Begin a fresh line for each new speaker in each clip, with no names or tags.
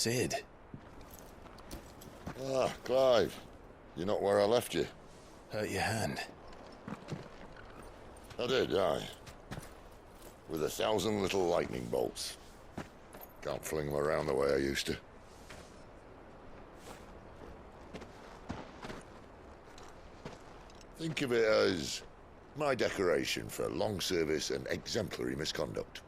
Sid.
Ah, Clive. You're not where I left you.
Hurt your hand.
I did, aye. With 1,000 little lightning bolts. Can't fling them around the way I used to. Think of it as my decoration for long service and exemplary misconduct.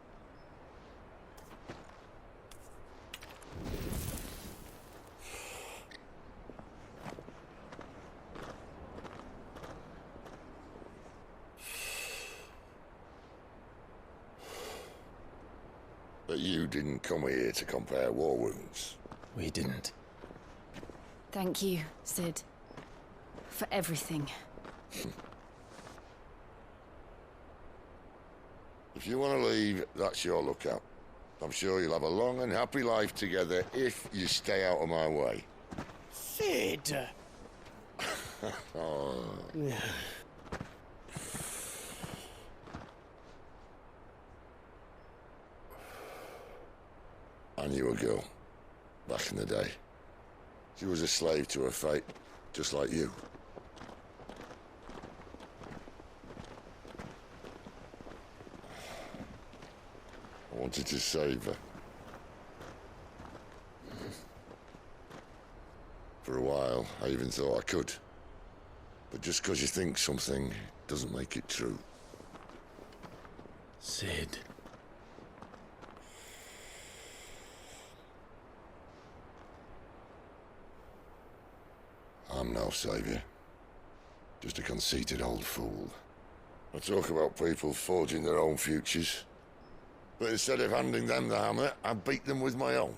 But you didn't come here to compare war wounds.
We didn't.
Thank you, Sid. For everything.
If you want to leave, that's your lookout. I'm sure you'll have a long and happy life together if you stay out of my way.
Sid!
Oh. I knew a girl, back in the day. She was a slave to her fate, just like you. I wanted to save her. For a while, I even thought I could. But just because you think something doesn't make it true.
Sid.
I'm no savior. Just a conceited old fool. I talk about people forging their own futures. But instead of handing them the hammer, I beat them with my own.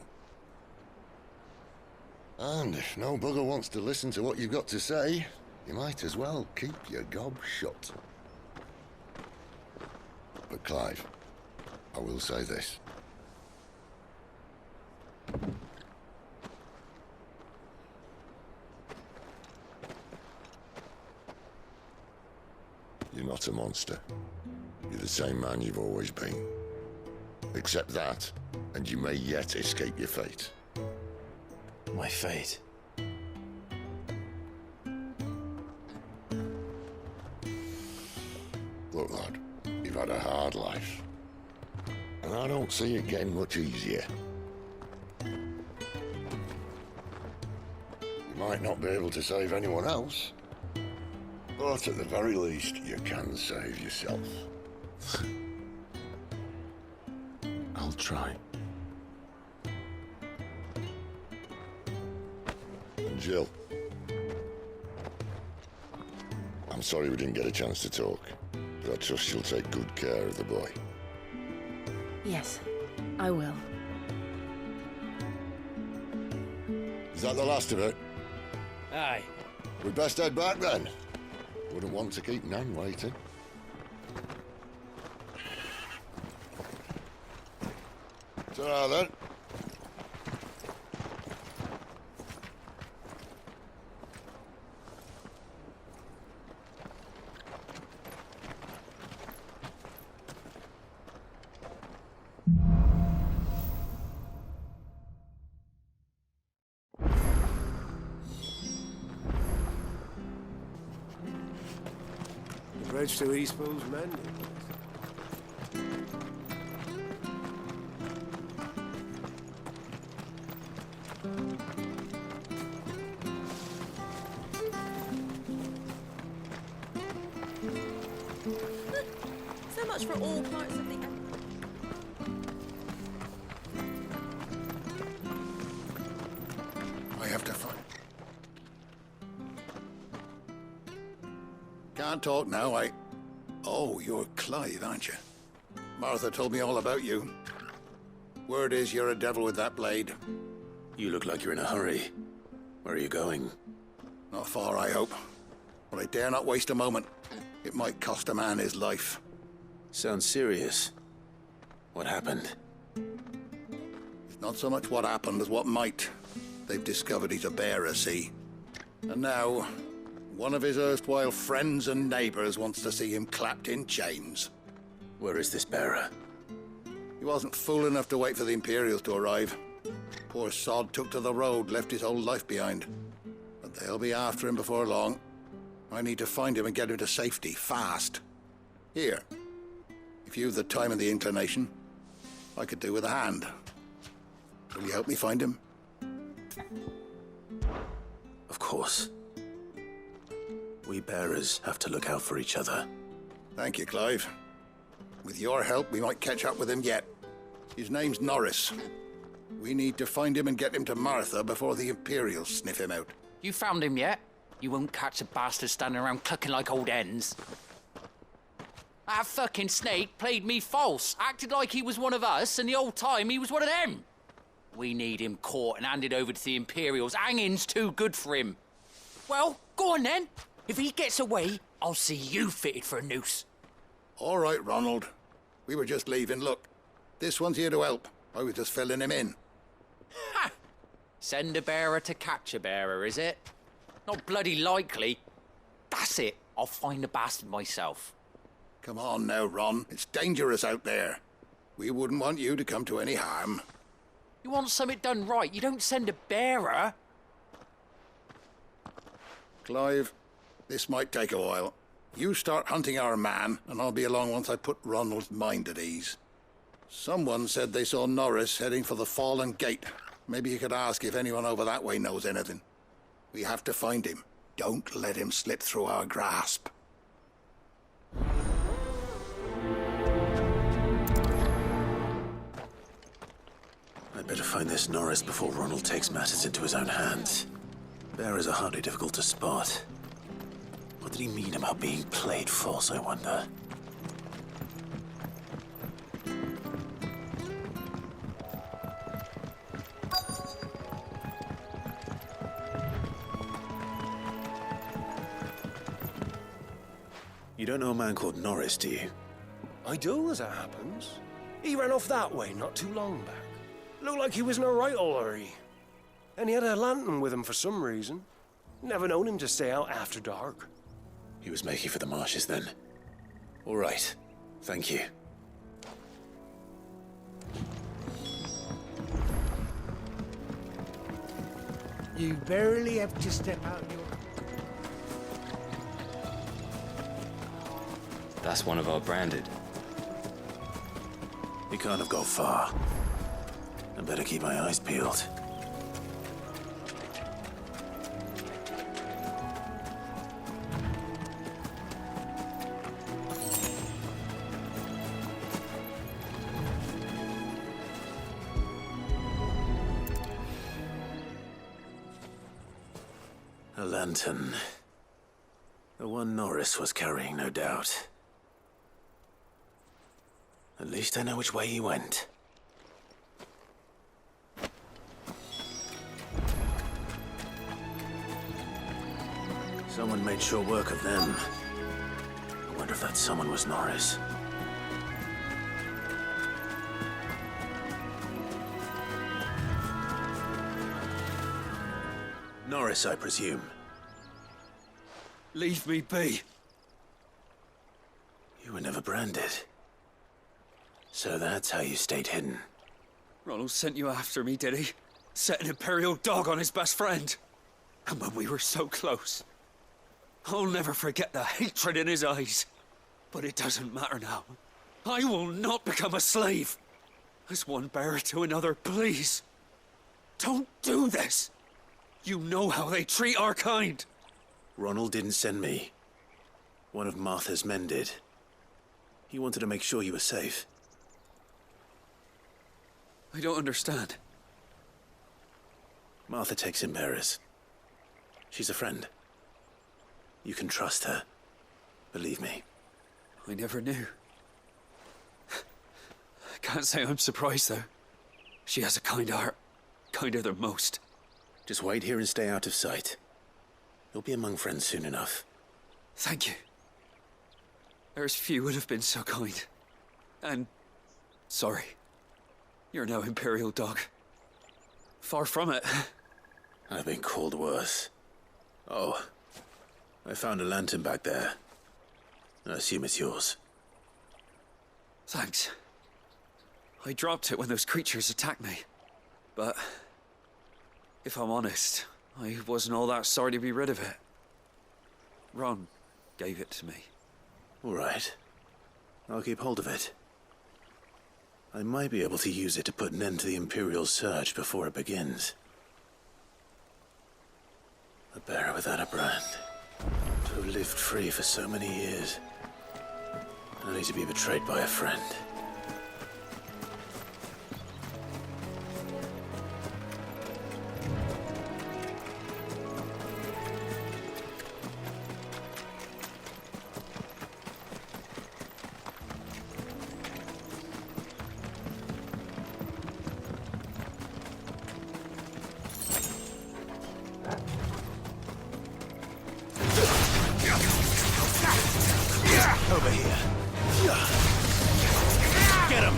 And if no bugger wants to listen to what you've got to say, you might as well keep your gob shut. But Clive, I will say this. You're not a monster. You're the same man you've always been. Accept that, and you may yet escape your fate.
My fate.
Look, lad, you've had a hard life. And I don't see it getting much easier. You might not be able to save anyone else, but at the very least, you can save yourself.
I'll try.
And Jill, I'm sorry we didn't get a chance to talk, but I trust you'll take good care of the boy.
Yes, I will.
Is that the last of it?
Aye.
We'd best head back then. Wouldn't want to keep Nan waiting. Ta-ra then.
The bridge to Eastpool's mending.
So much for all parts of the...
I have to find... Can't talk now, Oh, you're Clive, aren't you? Martha told me all about you. Word is you're a devil with that blade.
You look like you're in a hurry. Where are you going?
Not far, I hope. But I dare not waste a moment. It might cost a man his life.
Sounds serious. What happened?
It's not so much what happened as what might. They've discovered he's a bearer, see? And now, one of his erstwhile friends and neighbors wants to see him clapped in chains.
Where is this bearer?
He wasn't fool enough to wait for the Imperials to arrive. Poor sod took to the road, left his whole life behind. But they'll be after him before long. I need to find him and get him to safety, fast. Here, if you've the time and the inclination, I could do with a hand. Will you help me find him?
Of course. We bearers have to look out for each other.
Thank you, Clive. With your help, we might catch up with him yet. His name's Norris. We need to find him and get him to Martha before the Imperials sniff him out.
You found him yet? You won't catch a bastard standing around clucking like old hens. That fucking snake played me false, acted like he was one of us, and the whole time he was one of them. We need him caught and handed over to the Imperials. Hanging's too good for him. Well, go on then. If he gets away, I'll see you fitted for a noose.
All right, Ronald. We were just leaving. Look, this one's here to help. I was just filling him in.
Ha! Send a bearer to catch a bearer, is it? Not bloody likely. That's it. I'll find the bastard myself.
Come on now, Ron. It's dangerous out there. We wouldn't want you to come to any harm.
You want something done right, you don't send a bearer.
Clive, this might take a while. You start hunting our man, and I'll be along once I put Ronald's mind at ease. Someone said they saw Norris heading for the Fallen Gate. Maybe you could ask if anyone over that way knows anything. We have to find him. Don't let him slip through our grasp.
I'd better find this Norris before Ronald takes matters into his own hands. Bearers are hardly difficult to spot. What did he mean about being played false, I wonder? You don't know a man called Norris, do you?
I do, as it happens. He ran off that way not too long back. Looked like he was in a right old hurry. And he had a lantern with him for some reason. Never known him to stay out after dark.
He was making for the marshes then. All right. Thank you.
You barely have to step out your...
That's one of our branded.
He can't have got far. I better keep my eyes peeled. A lantern. The one Norris was carrying, no doubt. At least I know which way he went. Someone made sure work of them. I wonder if that someone was Norris. Norris, I presume.
Leave me be.
You were never branded. So that's how you stayed hidden.
Ronald sent you after me, did he? Set an Imperial dog on his best friend. And when we were so close. I'll never forget the hatred in his eyes. But it doesn't matter now. I will not become a slave. As one bearer to another, please. Don't do this. You know how they treat our kind.
Ronald didn't send me. One of Martha's men did. He wanted to make sure you were safe.
I don't understand.
Martha takes in bearers. She's a friend. You can trust her. Believe me.
I never knew. I can't say I'm surprised, though. She has a kind heart. Kinder than most.
Just wait here and stay out of sight. You'll be among friends soon enough.
Thank you. There's few would have been so kind. And... sorry. You're no Imperial dog. Far from it.
I've been called worse. Oh. I found a lantern back there. I assume it's yours.
Thanks. I dropped it when those creatures attacked me. But if I'm honest, I wasn't all that sorry to be rid of it. Ron gave it to me.
All right. I'll keep hold of it. I might be able to use it to put an end to the Imperial Surge before it begins. A bearer without a brand. To have lived free for so many years. Only to be betrayed by a friend. Over here. Get him!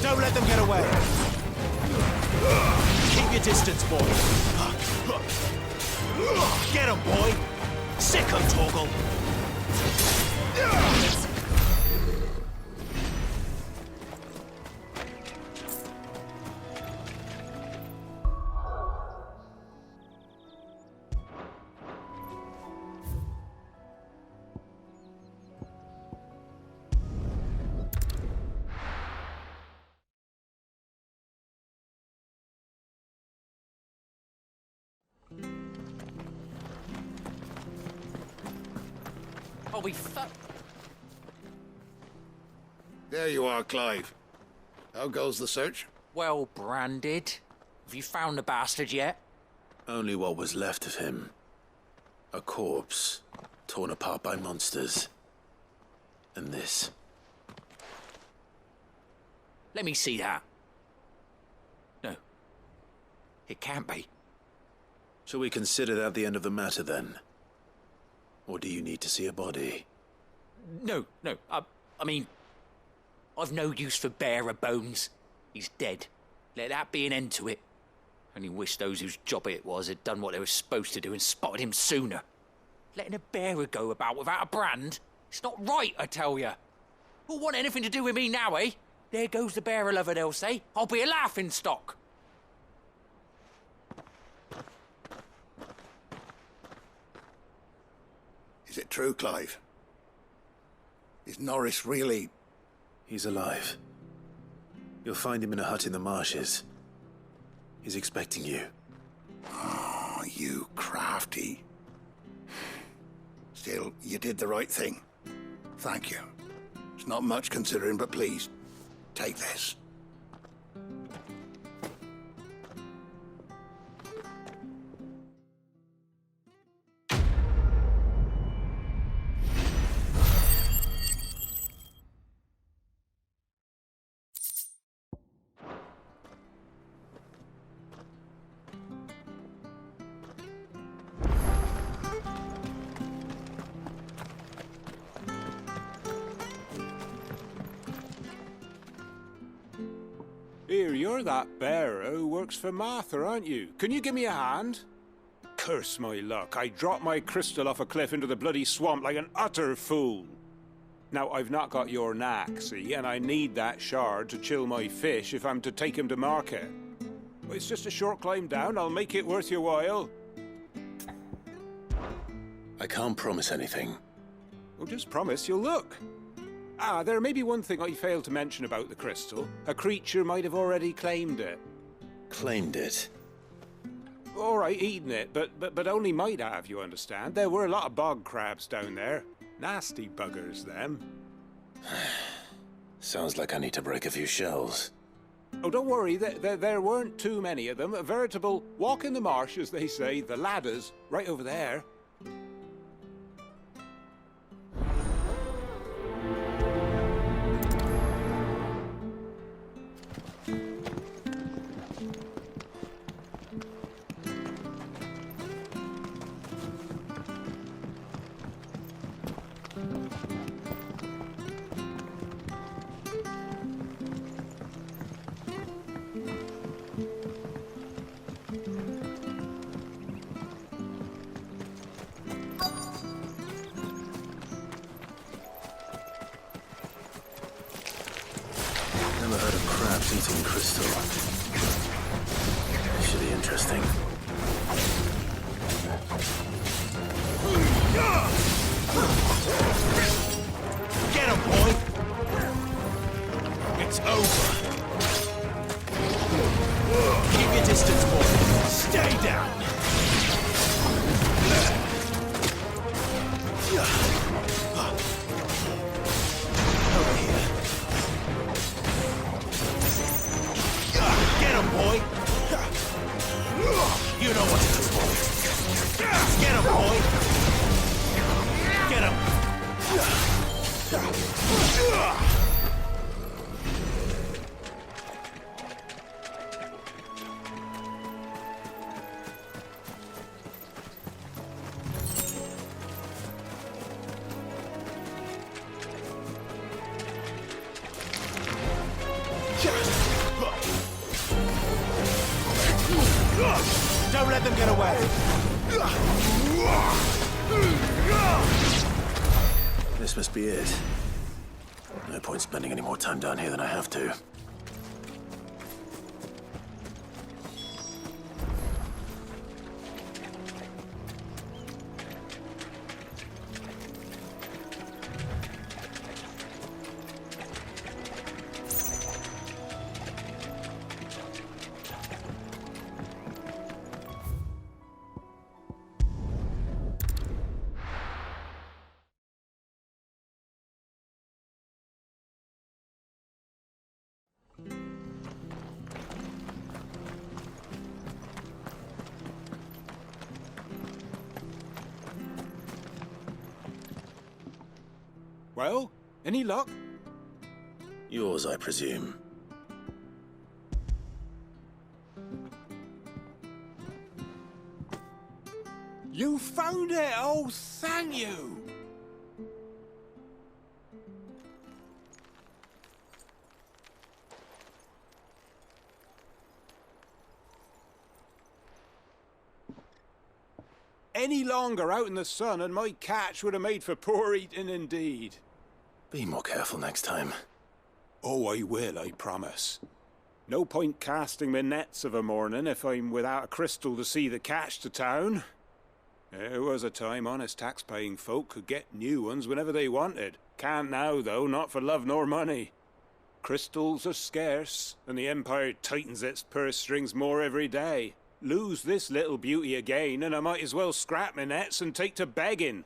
Don't let them get away. Keep your distance, boy. Get him, boy. Sick him, Torgal.
Oh, we fuck.
There you are, Clive. How goes the search?
Well branded. Have you found the bastard yet?
Only what was left of him. A corpse, torn apart by monsters. And this.
Let me see that. No. It can't be.
Shall we consider that the end of the matter, then? Or do you need to see a body?
No. I mean, I've no use for bearer bones. He's dead. Let that be an end to it. Only wish those whose job it was had done what they were supposed to do and spotted him sooner. Letting a bearer go about without a brand? It's not right, I tell you. Who'll want anything to do with me now, eh? There goes the bearer lover, they'll say. I'll be a laughing stock.
Is it true, Clive? Is Norris really...
He's alive. You'll find him in a hut in the marshes. He's expecting you.
Oh, you crafty. Still, you did the right thing. Thank you. It's not much considering, but please, take this.
Here, you're that bearer who works for Martha, aren't you? Can you give me a hand? Curse my luck, I dropped my crystal off a cliff into the bloody swamp like an utter fool. Now, I've not got your knack, see, and I need that shard to chill my fish if I'm to take him to market. Well, it's just a short climb down, I'll make it worth your while.
I can't promise anything.
Well, just promise you'll look. Ah, there may be one thing I failed to mention about the crystal. A creature might have already claimed it.
Claimed it?
All right, eaten it, but only might have, you understand. There were a lot of bog crabs down there. Nasty buggers, them.
Sounds like I need to break a few shells.
Oh, don't worry, there weren't too many of them. A veritable walk in the marsh, as they say, the ladders, right over there.
herd of crabs eating crystal. Should be interesting.
Get him, boy! It's over. Keep your distance, boy. Stay down. Over here. Get him, boy! You know what to do, boy. Get him, boy! Get him! Don't let them get away!
This must be it. No point spending any more time down here than I have to.
Well, any luck?
Yours, I presume.
You found it! Oh, thank you! Any longer out in the sun and my catch would have made for poor eating indeed.
Be more careful next time.
Oh, I will, I promise. No point casting my nets of a morning if I'm without a crystal to see the catch to town. There was a time honest tax-paying folk could get new ones whenever they wanted. Can't now, though, not for love nor money. Crystals are scarce, and the Empire tightens its purse strings more every day. Lose this little beauty again, and I might as well scrap my nets and take to begging.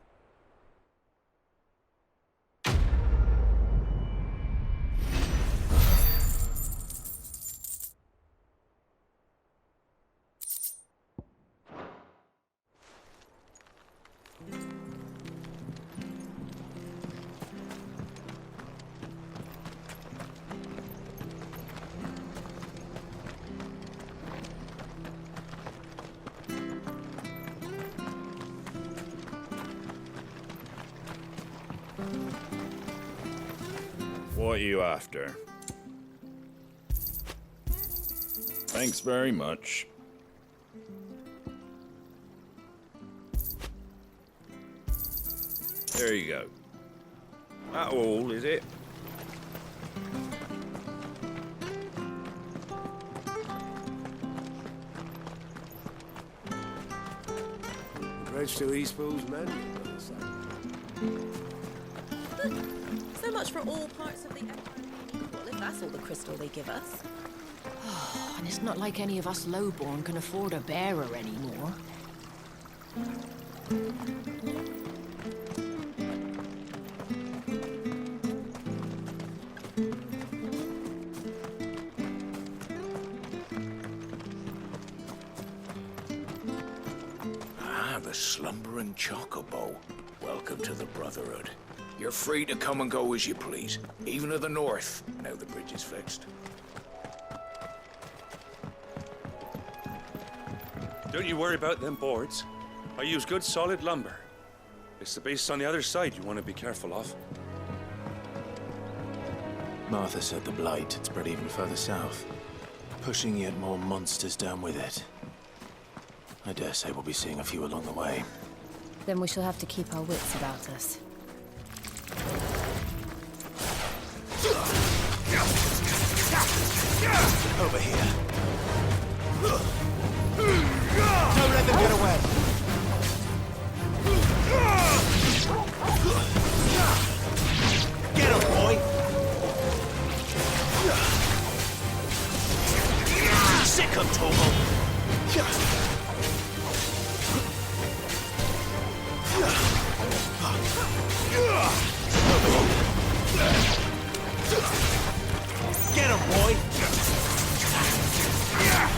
What are you after? Thanks very much. There you go. That all, is it?
Bridge to Eastpool's men.
So much for all parts of the Empire being equal, if that's all the crystal they give us.
Oh, and it's not like any of us lowborn can afford a bearer anymore.
The slumbering chocobo. Welcome to the Brotherhood. You're free to come and go as you please, even to the north, now the bridge is fixed.
Don't you worry about them boards. I use good solid lumber. It's the base on the other side you want to be careful of.
Martha said the blight had spread even further south, pushing yet more monsters down with it. I dare say we'll be seeing a few along the way.
Then we shall have to keep our wits about us.
Over here. Don't let them get away. Get him, boy. Sick him, Torgal. Get him, boy!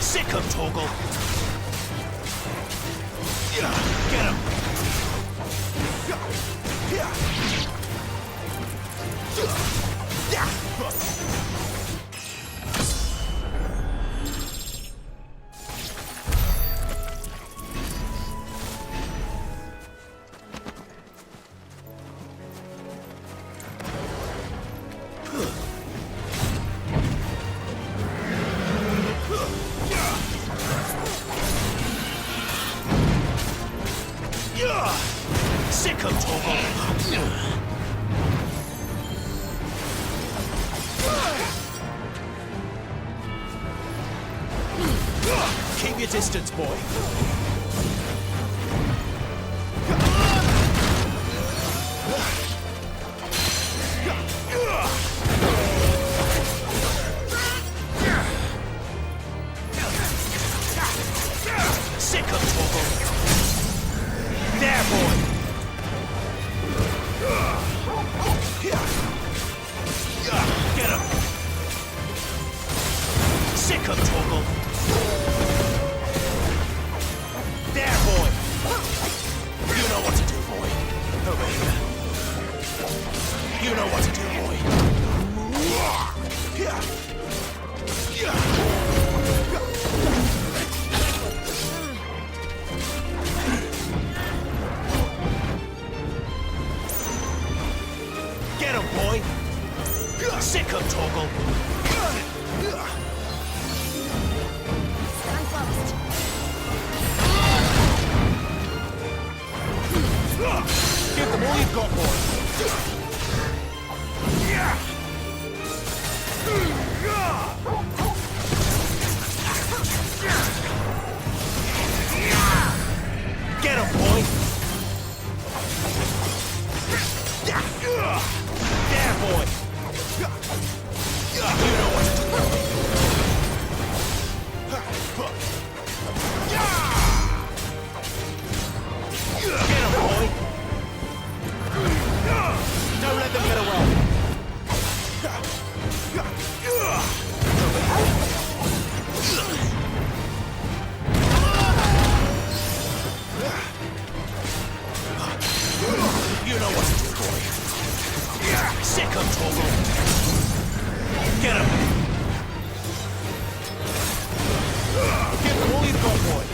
Sick him, Torgal! Get him! Sick him, Torgal! Keep your distance, boy. Sick him, Torgal! There, boy! Get him! Sick him, Torgal! There, boy! You know what to do, boy. Over here. You know what to do, boy. Get him, boy! Sick him, Torgal!
Stand fast.
Give them all you've got, boy! Get him, boy! There, boy! You know what to do. Get him, boy! Don't let them get away! You know what to do, boy. Sick him, Torgal. Get him. Give them all you've got, boy.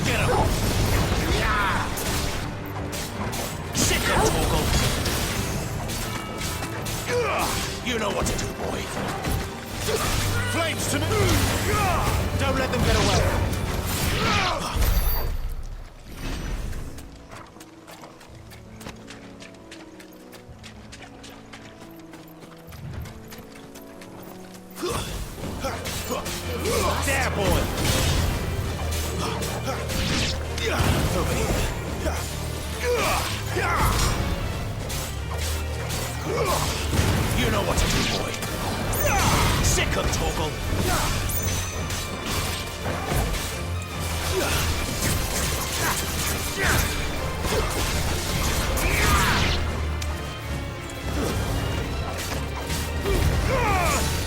Get him! Sick him, Torgal! You know what to do, boy. Flames to me! Don't let them get away! There, boy! Over here. You know what to do, boy. Sick him, Torgal.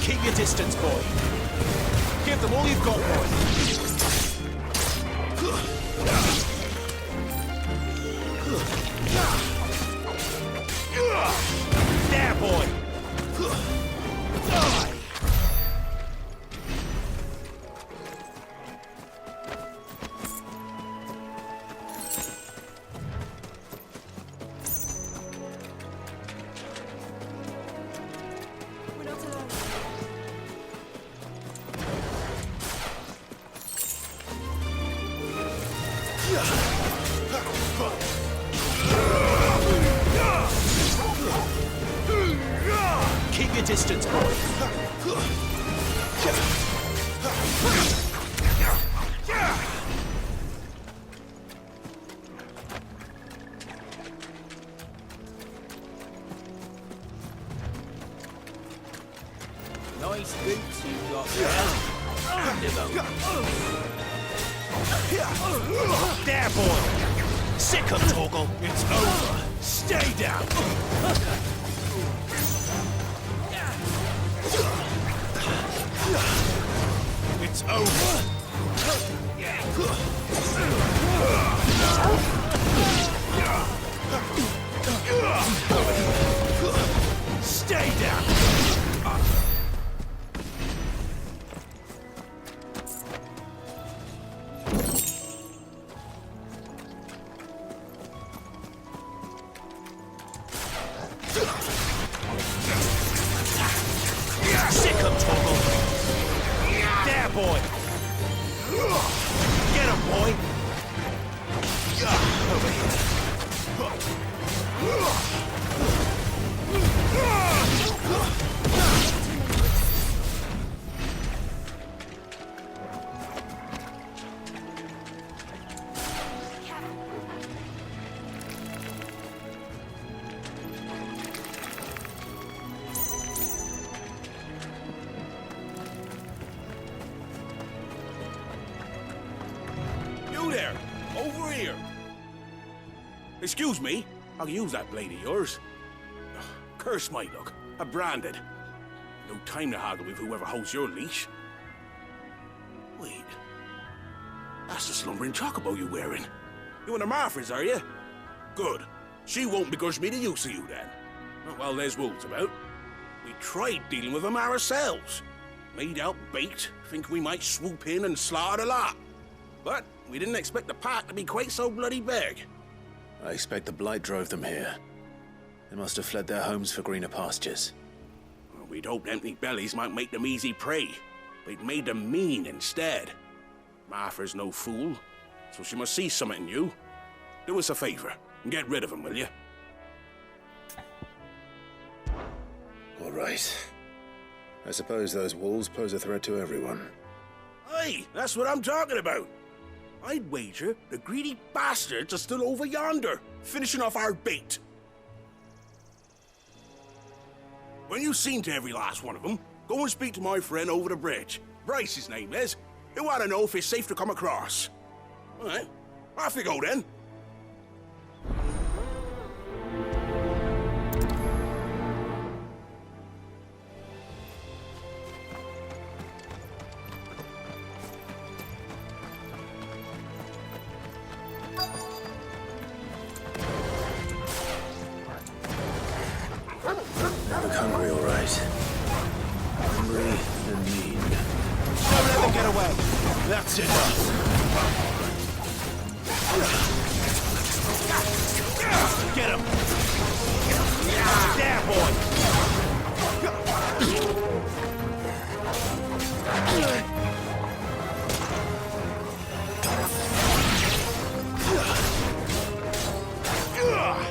Keep your distance, boy. Give them all you've got, boy. There, boy! Keep your distance, boy.
Nice boots you've got there.
There, boy. Sick of Torgal. It's over. Stay down. It's over. Stay down. Sick of Torgal. There, boy. Get him, boy. Over here.
You there! Over here! Excuse me, I can use that blade of yours. Curse my luck. I'm branded. No time to haggle with whoever holds your leash. Wait. That's the slumbering chocobo you're wearing. You and the Marfors, are you? Good. She won't begrudge me the use of you then. Not while there's wolves about. We tried dealing with them ourselves. Made out bait, think we might swoop in and slaughter the lot. But we didn't expect the pack to be quite so bloody big.
I expect the blight drove them here. They must have fled their homes for greener pastures.
Well, we'd hoped empty bellies might make them easy prey. But it made them mean instead. Martha's no fool, so she must see something in you. Do us a favor and get rid of them, will you?
All right. I suppose those wolves pose a threat to everyone.
Hey, that's what I'm talking about. I'd wager the greedy bastards are still over yonder, finishing off our bait. When you've seen to every last one of them, go and speak to my friend over the bridge. Bryce, his name is. He'll want to know if it's safe to come across. All right, off you go then.
Look hungry, all right. Hungry and mean.
Don't let them get away.
That's enough. Get him. There, boy.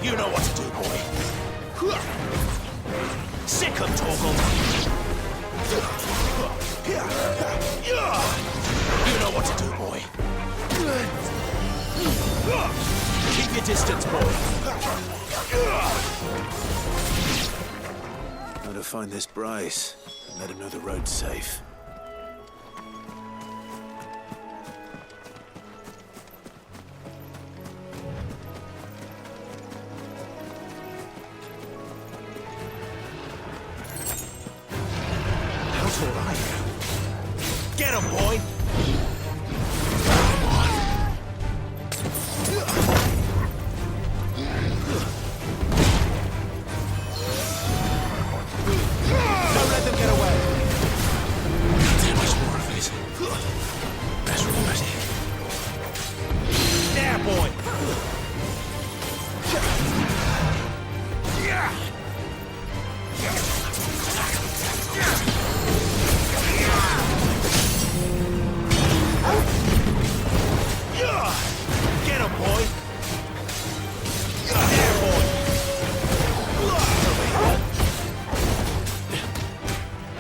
You know what to do, boy. Sick of Torgal. You know what to do, boy. Keep your distance, boy. Gotta find this Bryce and let him know the road's safe. Get him, boy! Don't let them get away! Too much more of it. Best remembered. There, boy!
boy! There, boy! Over here.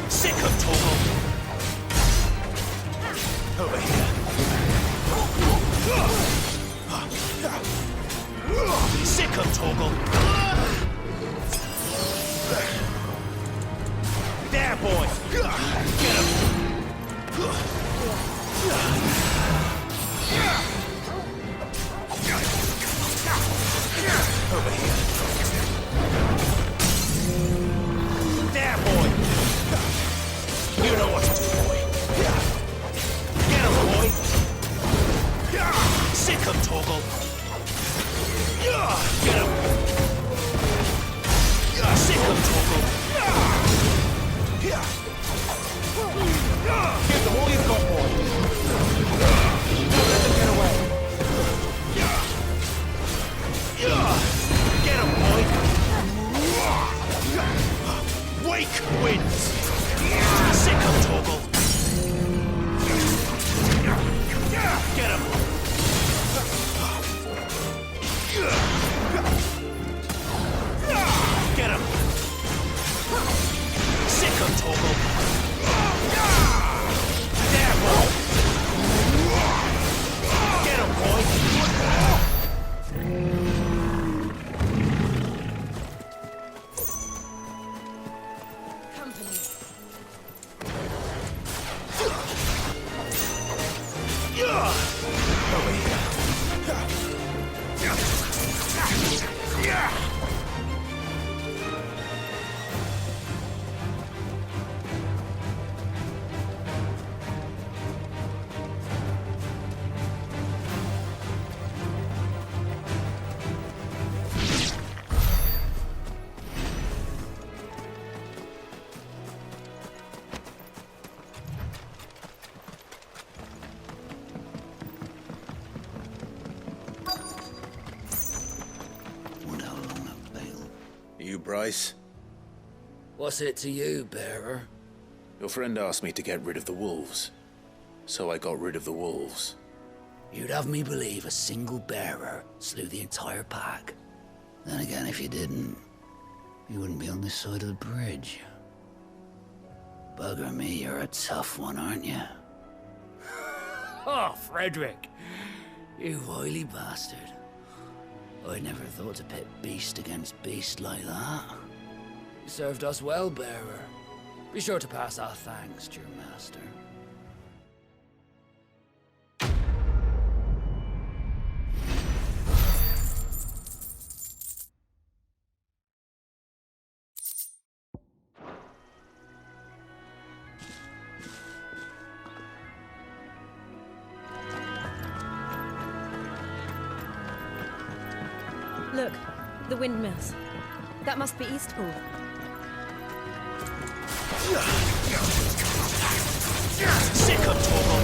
Sick of Toggle! Over here. Sick of Toggle! There, boy! Get him! Over here. There, boy! You know what to do, boy. Get him, boy! Sick of Toggle! Get him! Sick of Toggle! Give them all you've got, boy! Don't let them get away! Get him, boy! Wake wins! Sick of Toggle! Get him! Get him! Sick of Toggle! There, boy! Get him, boy!
Company.
Over here. You, Bryce?
What's it to you, bearer?
Your friend asked me to get rid of the wolves, so I got rid of the wolves.
You'd have me believe a single bearer slew the entire pack. Then again, if you didn't, you wouldn't be on this side of the bridge. Bugger me, you're a tough one, aren't you? Oh, Frederick! You wily bastard. I'd never thought to pit beast against beast like that. You served us well, bearer. Be sure to pass our thanks to your master.
Look, the windmills. That must be Eastpool.
Sick of Toggle!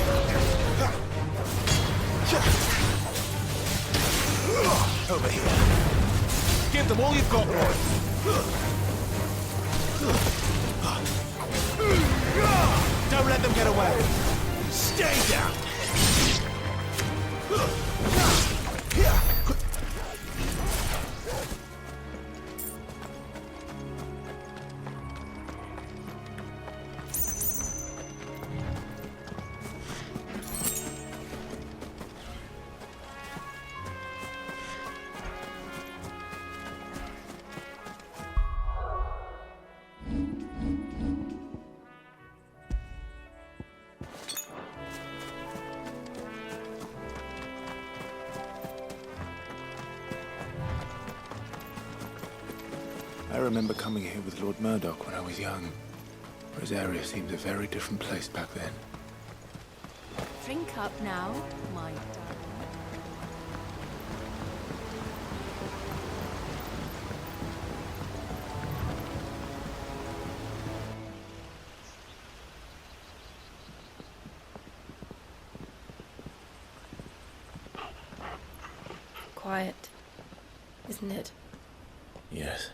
Over here. Give them all you've got, boy! Don't let them get away! Stay down!
I remember coming here with Lord Murdoch when I was young. Rosaria seems a very different place back then.
Drink up now, my darling.
Quiet, isn't it?
Yes.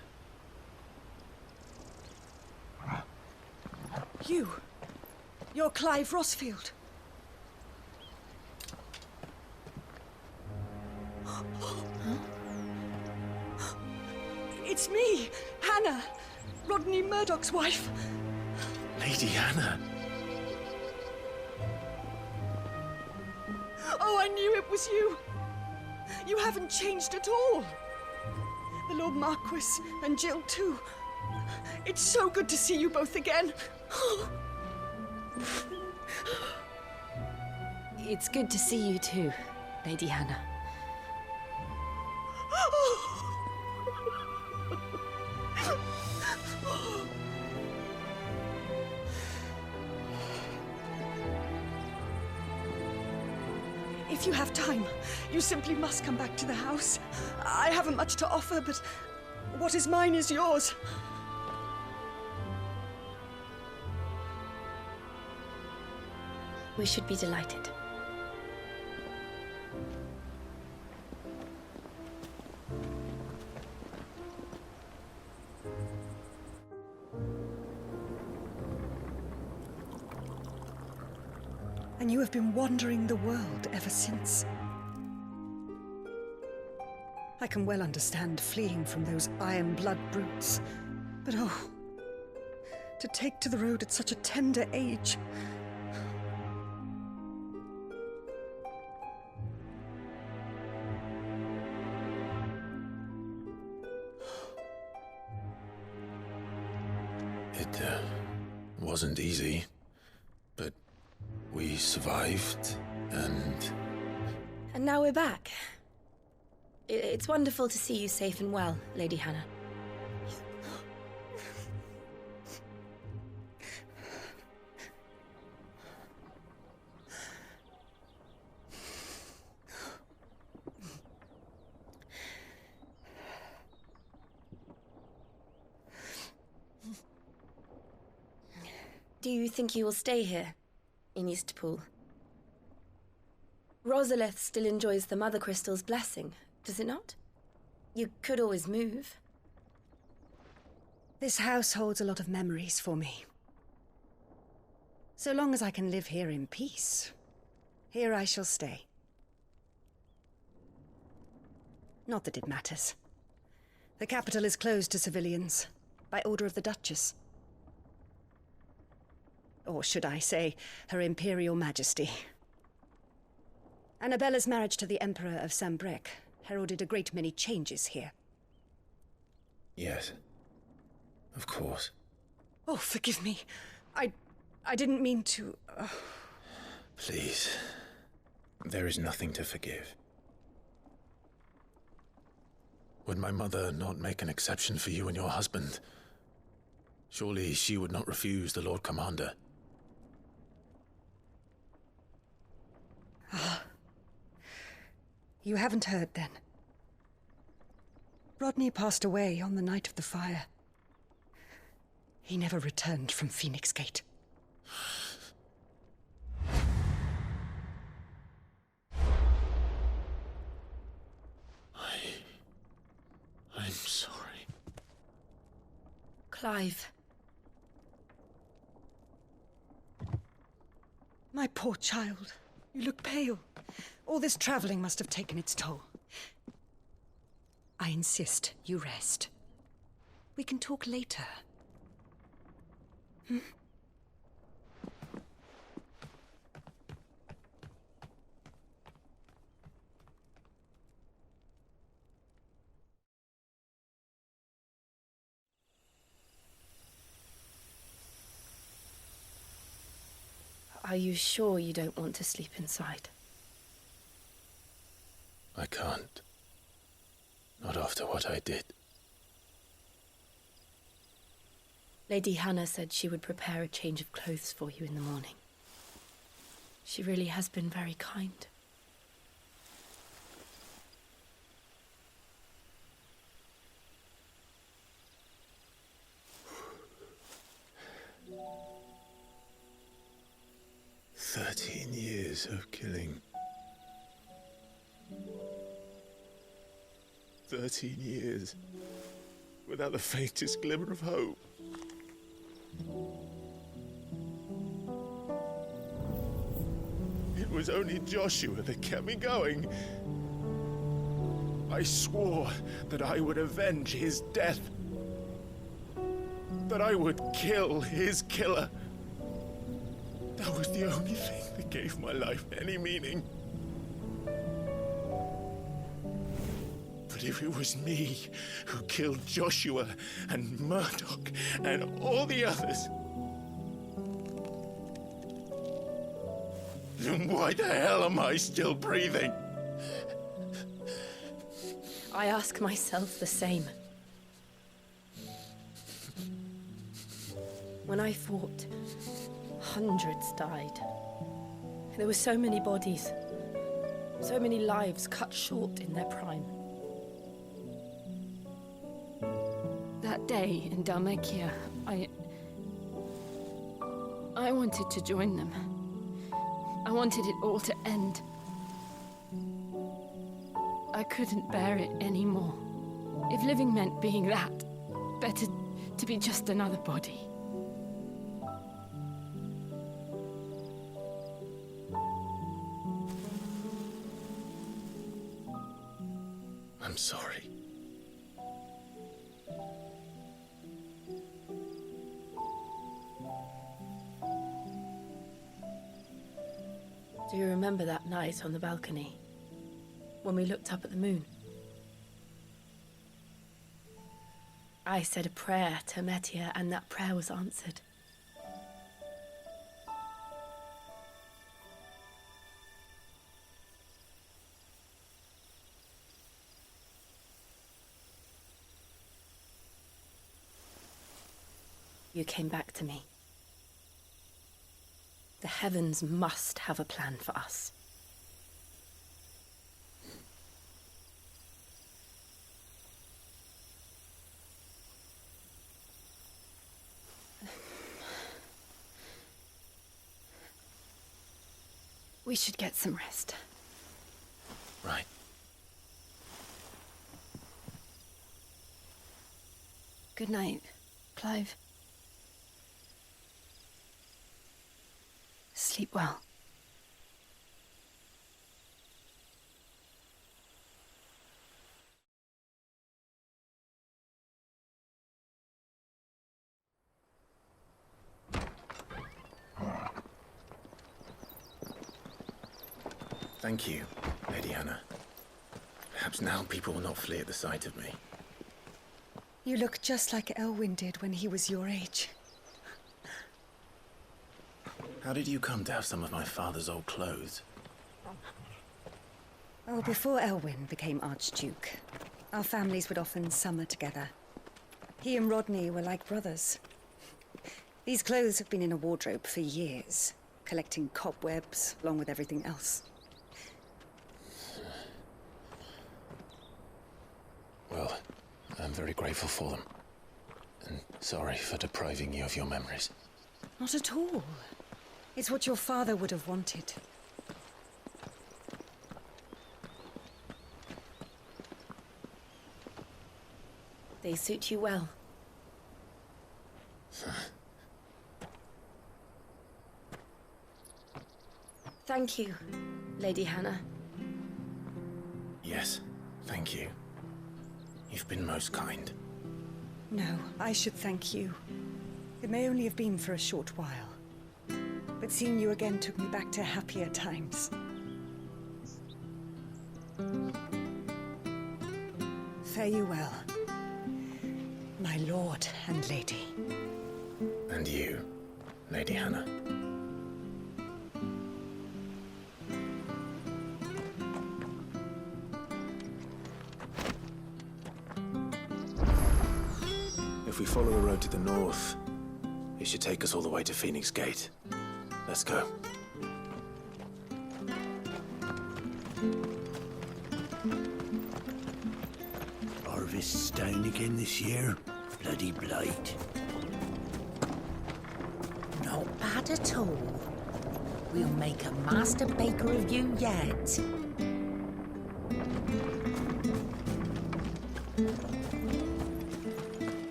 You're Clive Rossfield. It's me, Hannah, Rodney Murdoch's wife.
Lady Hannah.
Oh, I knew it was you. You haven't changed at all. The Lord Marquis and Jill too. It's so good to see you both again.
It's good to see you too, Lady Hannah.
If you have time, you simply must come back to the house. I haven't much to offer, but what is mine is yours.
We should be delighted.
And you have been wandering the world ever since. I can well understand fleeing from those iron blood brutes, but oh, to take to the road at such a tender age.
It wasn't easy, but we survived, and...
And now we're back. It's wonderful to see you safe and well, Lady Hannah. Do you think you will stay here, in Eastpool? Rosalith still enjoys the Mothercrystals' blessing, does it not? You could always move.
This house holds a lot of memories for me. So long as I can live here in peace, here I shall stay. Not that it matters. The capital is closed to civilians, by order of the Duchess. Or should I say, Her Imperial Majesty. Annabella's marriage to the Emperor of Sambrec heralded a great many changes here.
Yes. Of course.
Oh, forgive me. I didn't mean to...
Please. There is nothing to forgive. Would my mother not make an exception for you and your husband? Surely she would not refuse the Lord Commander.
You haven't heard, then. Rodney passed away on the night of the fire. He never returned from Phoenix Gate.
I'm sorry.
Clive.
My poor child. You look pale. All this traveling must have taken its toll. I insist you rest. We can talk later. Hmm?
Are you sure you don't want to sleep inside?
I can't. Not after what I did.
Lady Hannah said she would prepare a change of clothes for you in the morning. She really has been very kind.
Years of killing. 13 years. Without the faintest glimmer of hope. It was only Joshua that kept me going.
I swore that I would avenge his death. That I would kill his killer. That was the only thing that gave my life any meaning. But if it was me who killed Joshua and Murdoch and all the others, then why the hell am I still breathing?
I ask myself the same. When I fought, hundreds died. There were so many bodies, so many lives cut short in their prime. That day in Dalmekia, I wanted to join them. I wanted it all to end. I couldn't bear it anymore. If living meant being that, better to be just another body.
I'm sorry.
Do you remember that night on the balcony? When we looked up at the moon? I said a prayer to Metia, and that prayer was answered. You came back to me. The heavens must have a plan for us. We should get some rest.
Right.
Good night, Clive. Sleep well.
Thank you, Lady Hannah. Perhaps now people will not flee at the sight of me.
You look just like Elwyn did when he was your age.
How did you come to have some of my father's old clothes?
Oh, before Elwyn became Archduke, our families would often summer together. He and Rodney were like brothers. These clothes have been in a wardrobe for years, collecting cobwebs along with everything else.
Well, I'm very grateful for them. And sorry for depriving you of your memories.
Not at all. It's what your father would have wanted.
They suit you well. Thank you, Lady Hannah.
Yes, thank you. You've been most kind.
No, I should thank you. It may only have been for a short while, but seeing you again took me back to happier times. Fare you well, my lord and lady.
And you, Lady Hannah. If we follow the road to the north, it should take us all the way to Phoenix Gate. Let's go.
Harvest's down again this year. Bloody blight.
Not bad at all. We'll make a master baker of you yet.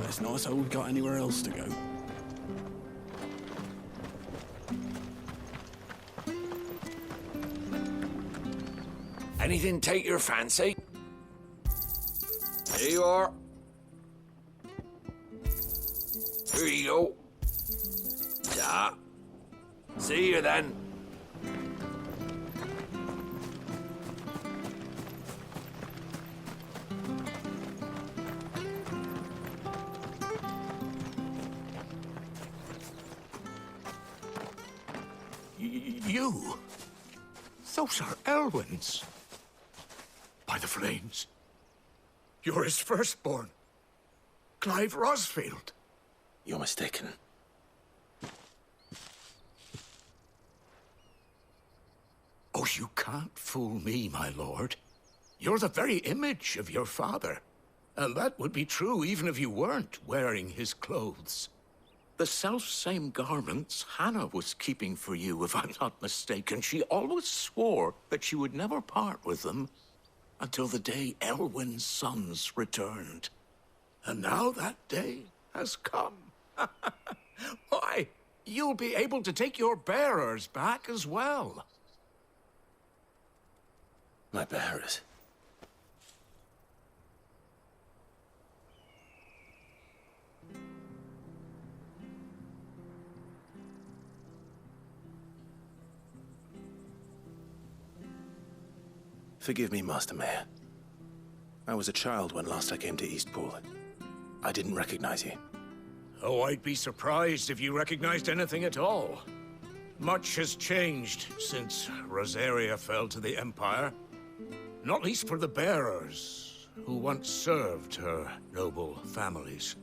but it's not as though we've got anywhere else to go.
Anything take your fancy? Here you are. Here you go. Yeah. See you then.
You? Those are Elwyn's. By the flames. You're his firstborn. Clive Rosfield.
You're mistaken.
Oh, you can't fool me, my lord. You're the very image of your father. And that would be true even if you weren't wearing his clothes. The self-same garments Hannah was keeping for you, if I'm not mistaken. She always swore that she would never part with them until the day Elwyn's sons returned. And now that day has come. Why, you'll be able to take your bearers back as well.
My bearers? Forgive me, Master Mayor. I was a child when last I came to Eastpool. I didn't recognize you.
Oh, I'd be surprised if you recognized anything at all. Much has changed since Rosaria fell to the Empire. Not least for the bearers, who once served her noble families.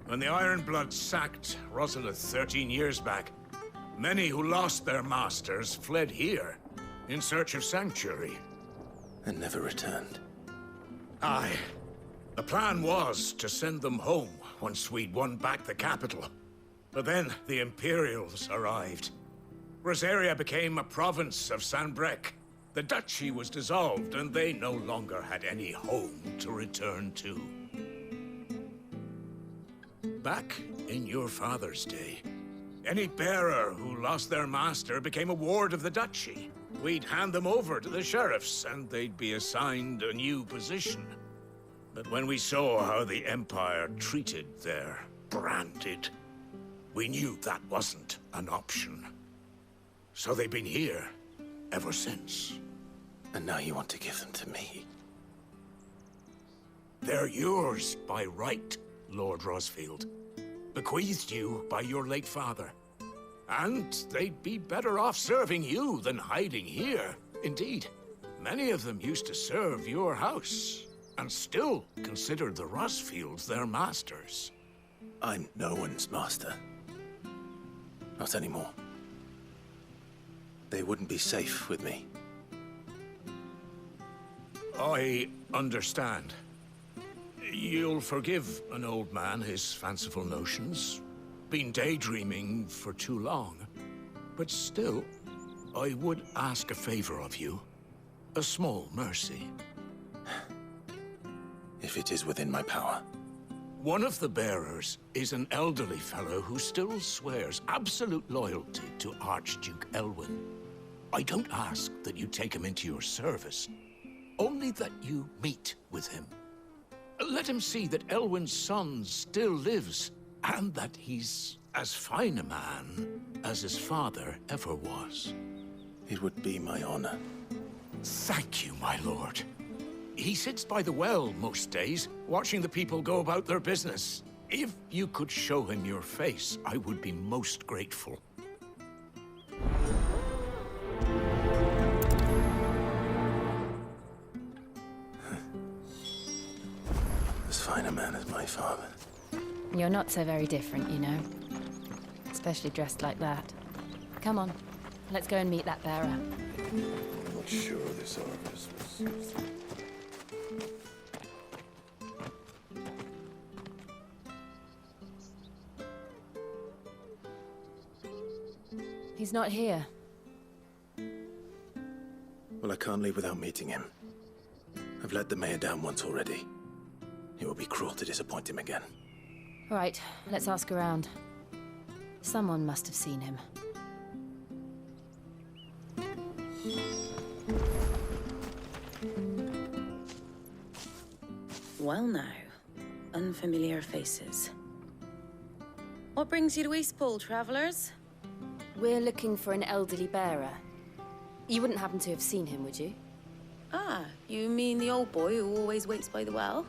When the Ironbloods sacked Rosalith 13 years back, many who lost their masters fled here in search of sanctuary.
And never returned.
Aye. The plan was to send them home once we'd won back the capital. But then the Imperials arrived. Rosaria became a province of Sanbreque. The duchy was dissolved, and they no longer had any home to return to. Back in your father's day, any bearer who lost their master became a ward of the duchy. We'd hand them over to the sheriffs, and they'd be assigned a new position. But when we saw how the Empire treated their branded, we knew that wasn't an option. So they've been here ever since.
And now you want to give them to me?
They're yours by right, Lord Rosfield. Bequeathed you by your late father. And they'd be better off serving you than hiding here. Indeed, many of them used to serve your house, and still considered the Rosfields their masters.
I'm no one's master. Not anymore. They wouldn't be safe with me.
I understand. You'll forgive an old man his fanciful notions. Been daydreaming for too long. But still, I would ask a favor of you. A small mercy.
If it is within my power.
One of the bearers is an elderly fellow who still swears absolute loyalty to Archduke Elwyn. I don't ask that you take him into your service, only that you meet with him. Let him see that Elwyn's son still lives, and that he's as fine a man as his father ever was.
It would be my honor.
Thank you, my lord. He sits by the well most days, watching the people go about their business. If you could show him your face, I would be most grateful.
As fine a man as my father.
You're not so very different, you know. Especially dressed like that. Come on, let's go and meet that bearer.
I'm not sure this Argus was...
He's not here.
Well, I can't leave without meeting him. I've let the mayor down once already. It would be cruel to disappoint him again.
Right, let's ask around. Someone must have seen him.
Well now, unfamiliar faces. What brings you to Eastpool, travellers?
We're looking for an elderly bearer. You wouldn't happen to have seen him, would you?
Ah, you mean the old boy who always waits by the well?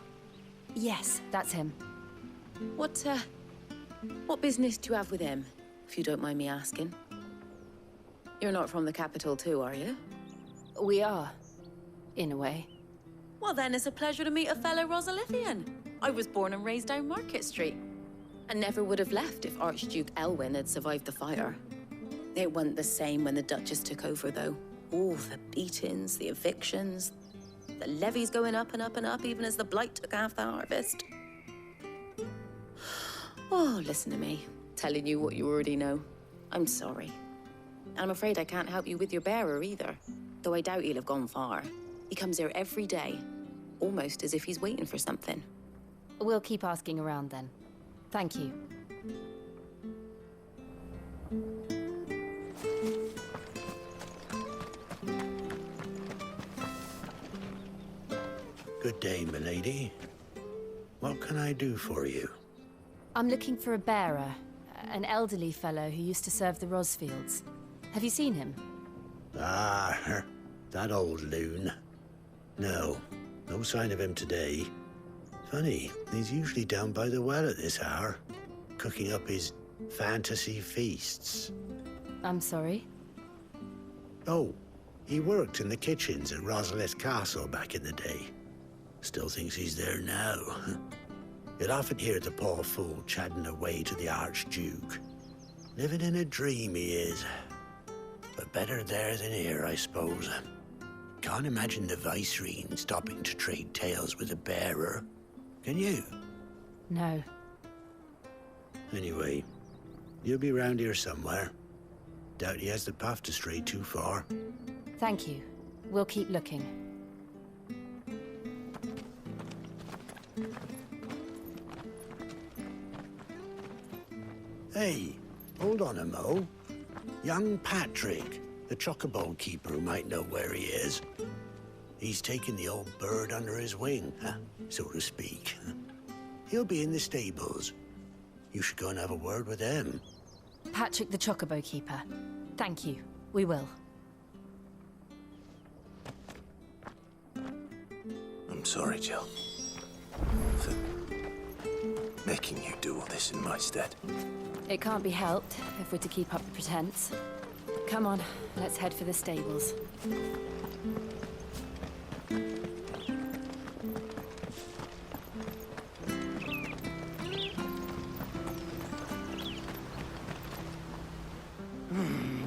Yes, that's him.
What business do you have with him, if you don't mind me asking? You're not from the capital too, are you?
We are, in a way.
Well then, it's a pleasure to meet a fellow Rosalithian. I was born and raised down Market Street. And never would have left if Archduke Elwyn had survived the fire. It wasn't the same when the Duchess took over, though. Oh, the beatings, the evictions, the levies going up and up and up, even as the blight took half the harvest. Oh, listen to me, telling you what you already know. I'm sorry. I'm afraid I can't help you with your bearer either, though I doubt he'll have gone far. He comes here every day, almost as if he's waiting for something.
We'll keep asking around then. Thank you.
Good day, milady. What can I do for you?
I'm looking for a bearer, an elderly fellow who used to serve the Rosfields. Have you seen him?
Ah, that old loon. No sign of him today. Funny, he's usually down by the well at this hour, cooking up his fantasy feasts.
I'm sorry?
Oh, he worked in the kitchens at Rosalith Castle back in the day. Still thinks he's there now. You'd often hear the poor fool chatting away to the Archduke. Living in a dream he is. But better there than here, I suppose. Can't imagine the Vicereine stopping to trade tales with a bearer. Can you?
No.
Anyway, you'll be round here somewhere. Doubt he has the path to stray too far.
Thank you. We'll keep looking.
Hey, hold on a mo. Young Patrick, the chocobo keeper who might know where he is. He's taken the old bird under his wing, so to speak. He'll be in the stables. You should go and have a word with him.
Patrick the Chocobo Keeper. Thank you. We will.
I'm sorry, Jill. For making you do all this in my stead.
It can't be helped if we're to keep up the pretense. Come on, let's head for the stables.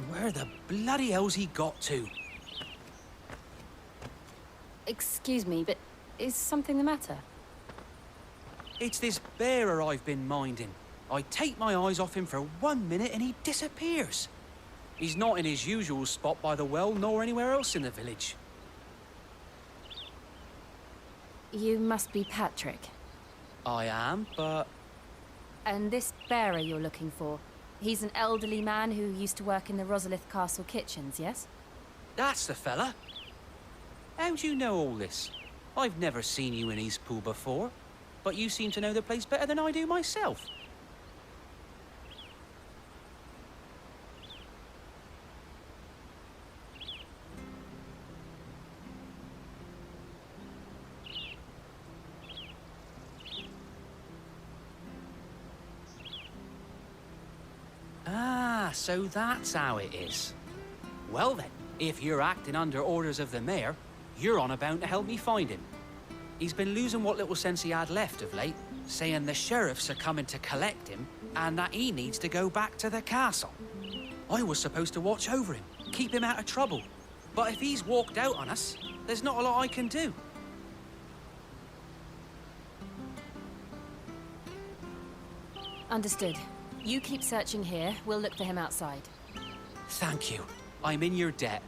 Where the bloody hell's he got to?
Excuse me, but is something the matter?
It's this bearer I've been minding. I take my eyes off him for 1 minute and he disappears. He's not in his usual spot by the well, nor anywhere else in the village.
You must be Patrick.
I am, but...
And this bearer you're looking for, he's an elderly man who used to work in the Rosalith Castle kitchens, yes?
That's the fella. How do you know all this? I've never seen you in Eastpool before, but you seem to know the place better than I do myself. Ah, so that's how it is. Well then, if you're acting under orders of the mayor, you're on about to help me find him. He's been losing what little sense he had left of late, saying the sheriffs are coming to collect him and that he needs to go back to the castle. I was supposed to watch over him, keep him out of trouble. But if he's walked out on us, there's not a lot I can do.
Understood. You keep searching here, we'll look for him outside.
Thank you. I'm in your debt.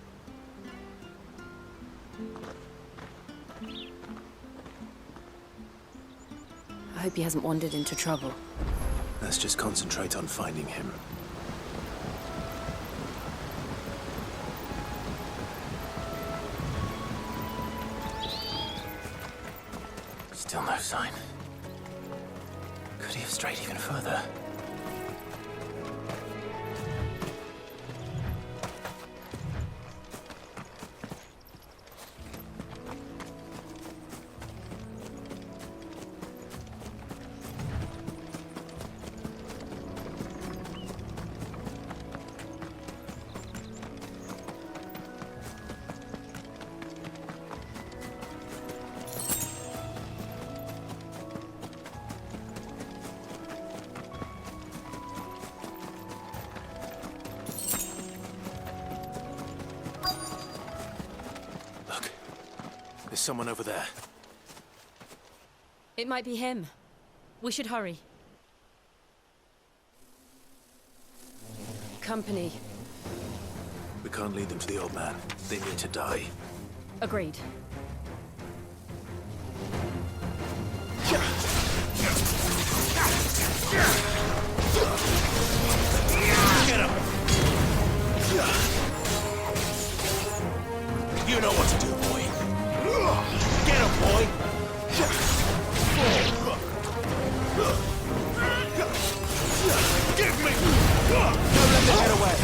hope he hasn't wandered into trouble.
Let's just concentrate on finding him. Still no sign. Could he have strayed even further? There's someone over there.
It might be him. We should hurry. Company.
We can't lead them to the old man. They need to die.
Agreed.
Get him! You know what to do, boy. Get him, boy! Give me! Don't let them get away!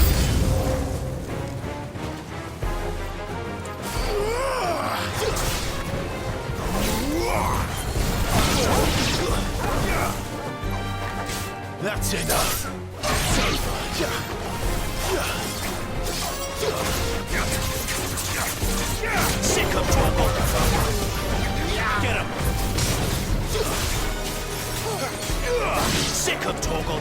That's enough! Sick of trouble! Get him! Sick of Torgal!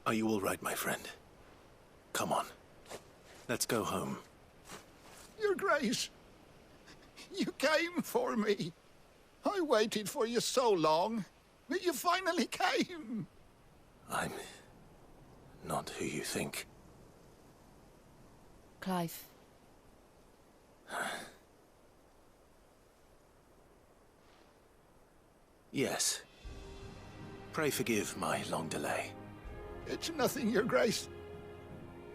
Are you all right, my friend? Come on. Let's go home.
Your Grace, you came for me. I waited for you so long, but you finally came.
I'm not who you think.
Clive.
Yes. Pray forgive my long delay.
It's nothing, Your Grace.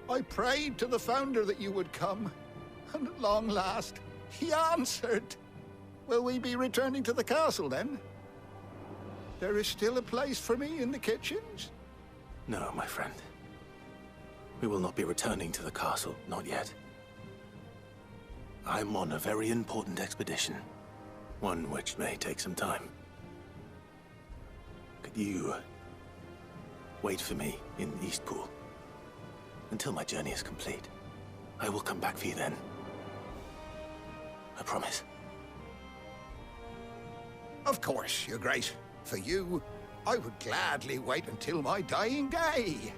I prayed to the Founder that you would come, and at long last, he answered. Will we be returning to the castle, then? There is still a place for me in the kitchens?
No, my friend. We will not be returning to the castle, not yet. I'm on a very important expedition. One which may take some time. Could you wait for me in Eastpool until my journey is complete? I will come back for you then. I promise.
Of course, Your Grace. For you, I would gladly wait until my dying day.